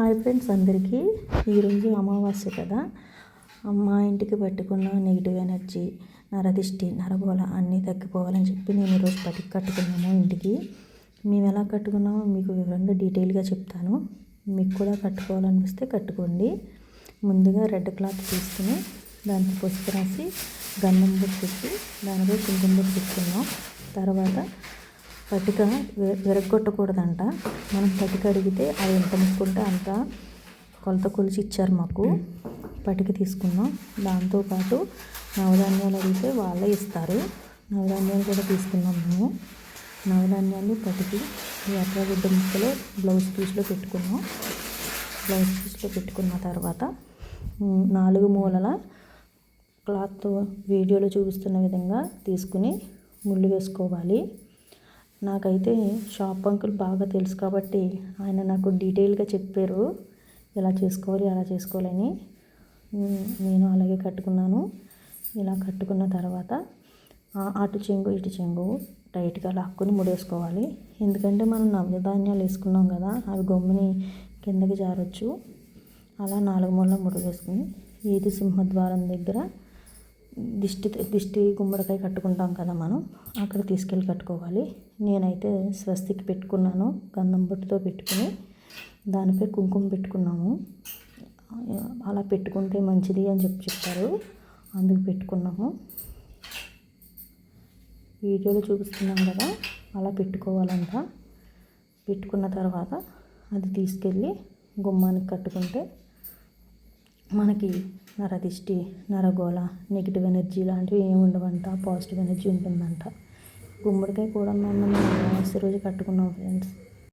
Hi friends అందరికీ. ఈరోజు అమావాస్య కదా. మా ఇంటికి పట్టుకున్న నెగిటివ్ ఎనర్జీ, నరదిష్టి, నరగోళ అన్నీ తగ్గిపోవాలని చెప్పి నేను ఈరోజు పటికి కట్టుకున్నాము ఇంటికి. మేము ఎలా కట్టుకున్నామో మీకు వివరంగా డీటెయిల్గా చెప్తాను. మీకు కూడా కట్టుకోవాలనిపిస్తే కట్టుకోండి. ముందుగా రెడ్ క్లాత్ తీసుకుని దానికి పసుపు రాసి గంధం బొట్టు పెట్టి దానిపై కుంకుమ బొట్టు పెట్టుకున్నాం. తర్వాత పటిక విరగొట్టకూడదంట. మనం పటిక అడిగితే అది ఎంత ముక్కుంటే అంత కొలత కొలిచి ఇచ్చారు మాకు. పటిక తీసుకున్నాం. దాంతోపాటు నవధాన్యాలు అడిగితే వాళ్ళే ఇస్తారు. నవధాన్యాలు కూడా తీసుకున్నాం మేము. నవధాన్యాలు పటికి ఎర్రగుడ్డ ముక్కలో బ్లౌజ్ పీస్లో పెట్టుకున్నాం. బ్లౌజ్ పీస్లో పెట్టుకున్న తర్వాత 4 మూలల క్లాత్ వీడియోలో చూపిస్తున్న విధంగా తీసుకుని ముళ్ళు వేసుకోవాలి. నాకైతే షాప్ అంకుల్ బాగా తెలుసు కాబట్టి ఆయన నాకు డీటెయిల్గా చెప్పారు ఎలా చేసుకోవాలి అలా చేసుకోవాలని. నేను అలాగే కట్టుకున్నాను. ఇలా కట్టుకున్న తర్వాత అటు చెంగు ఇటు చెంగు టైట్గా లాక్కుని ముడేసుకోవాలి. ఎందుకంటే మనం నవధాన్యాలు వేసుకున్నాం కదా, అవి గమ్ముని కిందకి జారొచ్చు. అలా 4 మూలల ముడి వేసుకుని ఏది సింహద్వారం దగ్గర దిష్టి గుమ్మడికాయ కట్టుకుంటాం కదా మనం, అక్కడ తీసుకెళ్ళి కట్టుకోవాలి. నేనైతే స్వస్తికి పెట్టుకున్నాను. గంధం బొట్టుతో పెట్టుకుని దానిపై కుంకుమ పెట్టుకున్నాము. అలా పెట్టుకుంటే మంచిది అని చెప్పారు. అందుకు పెట్టుకున్నాము. వీడియోలో చూపిస్తున్నాం కదా, అలా పెట్టుకోవాలంట. పెట్టుకున్న తర్వాత అది తీసుకెళ్ళి గుమ్మానికి కట్టుకుంటే మనకి నరదిష్టి, నరగోళ, నెగిటివ్ ఎనర్జీ లాంటివి ఏమి ఉండవంట. పాజిటివ్ ఎనర్జీ ఉంటుందంట. గుమ్మడికాయ కూడా మేము అమావాస్య రోజు కట్టుకున్నాం ఫ్రెండ్స్.